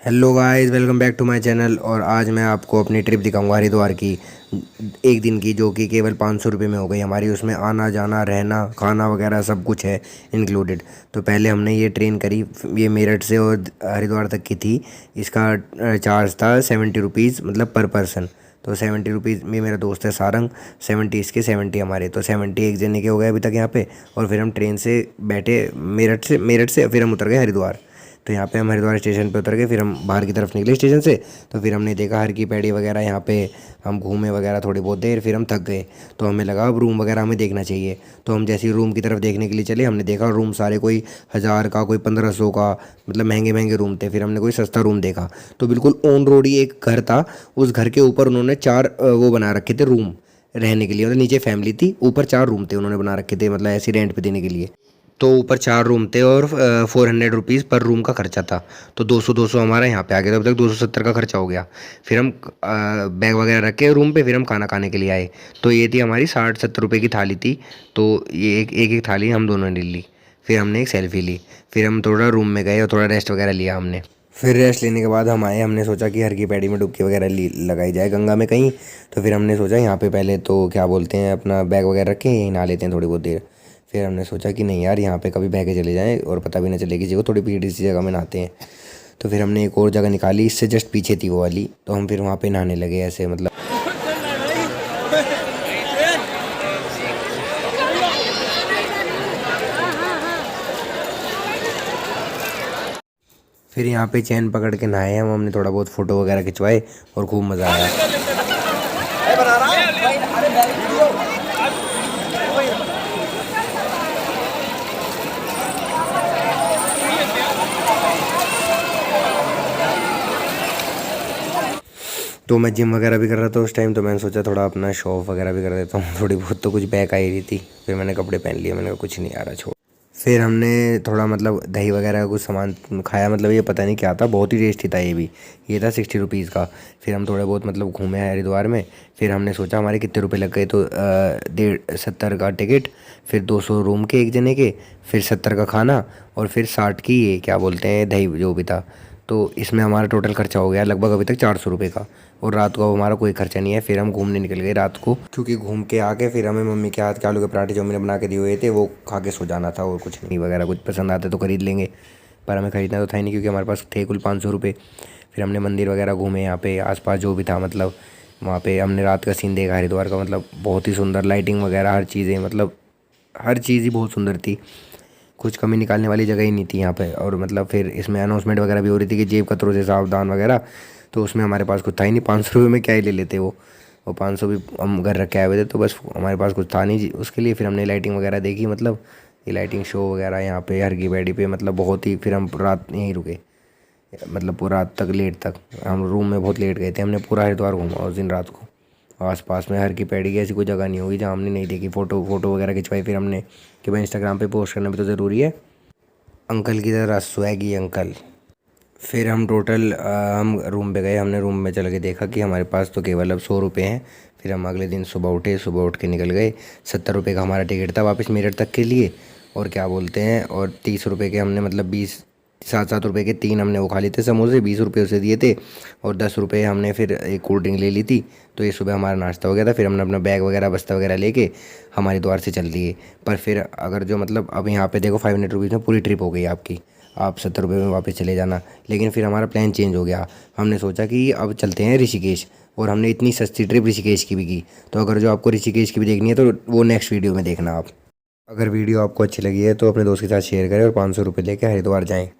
Hello guys, welcome back to my channel. और आज मैं आपको अपनी ट्रिप दिखाऊंगा हरिद्वार की, एक दिन की, जो कि केवल 500 रुपये में हो गई हमारी। उसमें आना जाना रहना खाना वगैरह सब कुछ है इंक्लूडेड। तो पहले हमने ये ट्रेन करी, ये मेरठ से और हरिद्वार तक की थी। इसका चार्ज था 70 रुपीज़, मतलब पर पर्सन। तो 70 रुपीज़ में मेरा दोस्त है सारंग, 70 इसके 70 हमारे, तो 70 एक जने के हो गए अभी तक यहाँ पे। और फिर हम ट्रेन से बैठे मेरठ से फिर हम उतर गए हरिद्वार। तो यहाँ पे हम हरिद्वार स्टेशन पे उतर गए, फिर हम बाहर की तरफ निकले स्टेशन से। तो फिर हमने देखा हर की पैड़ी वगैरह, यहाँ पे हम घूमे वगैरह थोड़ी बहुत देर, फिर हम थक गए। तो हमें लगा अब रूम वगैरह हमें देखना चाहिए। तो हम जैसे ही रूम की तरफ देखने के लिए चले, हमने देखा रूम सारे कोई 1000 का, कोई 1500 का, मतलब महंगे महंगे रूम थे। फिर हमने कोई सस्ता रूम देखा, तो बिल्कुल ऑन रोड ही एक घर था। उस घर के ऊपर उन्होंने 4 वो बना रखे थे रूम रहने के लिए। मतलब नीचे फैमिली थी, ऊपर 4 रूम थे उन्होंने बना रखे थे, मतलब ऐसे रेंट पे देने के लिए। तो ऊपर 4 रूम थे और 400 रुपीज़ पर रूम का खर्चा था। तो 200 हमारा यहाँ पे आ गया, तो अब तक 270 का खर्चा हो गया। फिर हम बैग वगैरह रख के रूम पे, फिर हम खाना खाने के लिए आए। तो ये थी हमारी 60-70 रुपये की थाली थी। तो ये एक थाली हम दोनों ने ली। फिर हमने एक सेल्फी ली। फिर हम थोड़ा रूम में गए और थोड़ा रेस्ट वगैरह लिया हमने। फिर रेस्ट लेने के बाद हम आए, हमने सोचा कि हर की पैड़ी में डुबकी वगैरह लगाई जाए गंगा में कहीं। तो फिर हमने सोचा यहाँ पे पहले तो क्या बोलते हैं, अपना बैग वगैरह रखें, यहीं नहा लेते हैं थोड़ी बहुत देर। फिर हमने सोचा कि नहीं यार, यहाँ पे कभी बह के चले जाएँ और पता भी ना चले किसी को, थोड़ी भीड़ सी जगह में नहाते हैं। तो फिर हमने एक और जगह निकाली, इससे जस्ट पीछे थी वो वाली। तो हम फिर वहाँ पे नहाने लगे ऐसे, मतलब। फिर यहाँ पे चैन पकड़ के नहाए हमने थोड़ा बहुत फ़ोटो वगैरह खिंचवाए और खूब मज़ा आया। तो मैं जिम वगैरह भी कर रहा था उस टाइम, तो मैंने सोचा थोड़ा अपना शो ऑफ वगैरह भी कर देता हूँ थोड़ी बहुत। तो कुछ बैक आ ही रही थी, फिर मैंने कपड़े पहन लिए, मैंने कहा कुछ नहीं आ रहा, छोड़। फिर हमने थोड़ा मतलब दही वगैरह का कुछ सामान खाया, मतलब ये पता नहीं क्या था, बहुत ही टेस्टी था ये भी। ये था 60 रुपीज़ का। फिर हम थोड़े बहुत मतलब घूमे हैं हरिद्वार में। फिर हमने सोचा हमारे कितने रुपए लग गए, तो 70 का टिकट, फिर 200 रूम के एक जने के, फिर 70 का खाना, और फिर 60 की ये क्या बोलते हैं दही जो भी था। तो इसमें हमारा टोटल खर्चा हो गया लगभग अभी तक 400 रुपये का। और रात को अब हमारा कोई खर्चा नहीं है। फिर हम घूमने निकल गए रात को, क्योंकि घूम के आके फिर हमें मम्मी के हाथ के आलू के पराठे जो मैंने बना के दिए हुए थे वो खा के सो जाना था, और कुछ नहीं वगैरह। कुछ पसंद आते तो खरीद लेंगे, पर हमें खरीदना तो था ही नहीं, क्योंकि हमारे पास थे कुल 500 रुपये। फिर हमने मंदिर वगैरह घूमे यहाँ पे आसपास जो भी था, मतलब वहाँ पे हमने रात का सीन देखा हरिद्वार का। मतलब बहुत ही सुंदर लाइटिंग वगैरह हर चीज़ें, मतलब हर चीज़ ही बहुत सुंदर थी। कुछ कमी निकालने वाली जगह ही नहीं थी यहाँ पे। और मतलब फिर इसमें अनाउंसमेंट वगैरह भी हो रही थी कि जेब कतरों से सावधान वगैरह। तो उसमें हमारे पास कुछ था ही नहीं, 500 रुपये में क्या ही ले लेते वो 500 भी हम घर रख के आए हुए थे, तो बस हमारे पास कुछ था नहीं जी उसके लिए। फिर हमने लाइटिंग वगैरह देखी, मतलब ये लाइटिंग शो वगैरह यहाँ पे हर की पैड़ी पे, मतलब बहुत ही। फिर हम रात यहीं रुके, मतलब पूरा रात तक, लेट तक। हम रूम में बहुत लेट गए थे, हमने पूरा हरिद्वार घूमा उस दिन रात को। आसपास में हर की पैड़ी की ऐसी कोई जगह नहीं होगी जहाँ हमने नहीं देखी। फ़ोटो वगैरह खिंचवाई फिर हमने, कि भाई इंस्टाग्राम पे पोस्ट करना भी तो ज़रूरी है। अंकल की तरह स्वैगी अंकल। फिर हम टोटल हम रूम पे गए, हमने रूम में चल के देखा कि हमारे पास तो केवल अब 100 रुपये हैं। फिर हम अगले दिन सुबह उठे, सुबह उठ के निकल गए। 70 रुपये का हमारा टिकट था वापस मेरठ तक के लिए। और क्या बोलते हैं, और 30 रुपये के हमने, मतलब 7-7 रुपये के 3 हमने वो खा लिए थे समोसे, 20 रुपये उसे दिए थे। और 10 रुपये हमने फिर एक कोल्ड ड्रिंक ले ली थी। तो ये सुबह हमारा नाश्ता हो गया था। फिर हमने अपना बैग वगैरह बस्ता वगैरह लेके हमारे द्वार से चल दिए। पर फिर अगर जो मतलब अब यहाँ पे देखो 500 रुपीज़ में पूरी ट्रिप हो गई आपकी, आप 70 रुपये में वापस चले जाना। लेकिन फिर हमारा प्लान चेंज हो गया। हमने सोचा कि अब चलते हैं ऋषिकेश, और हमने इतनी सस्ती ट्रिप ऋषिकेश की भी की। तो अगर जो आपको ऋषिकेश की भी देखनी है तो वो नेक्स्ट वीडियो में देखना आप। अगर वीडियो आपको अच्छी लगी है तो अपने दोस्त के साथ शेयर करें और 500 रुपये लेके हरिद्वार जाएँ।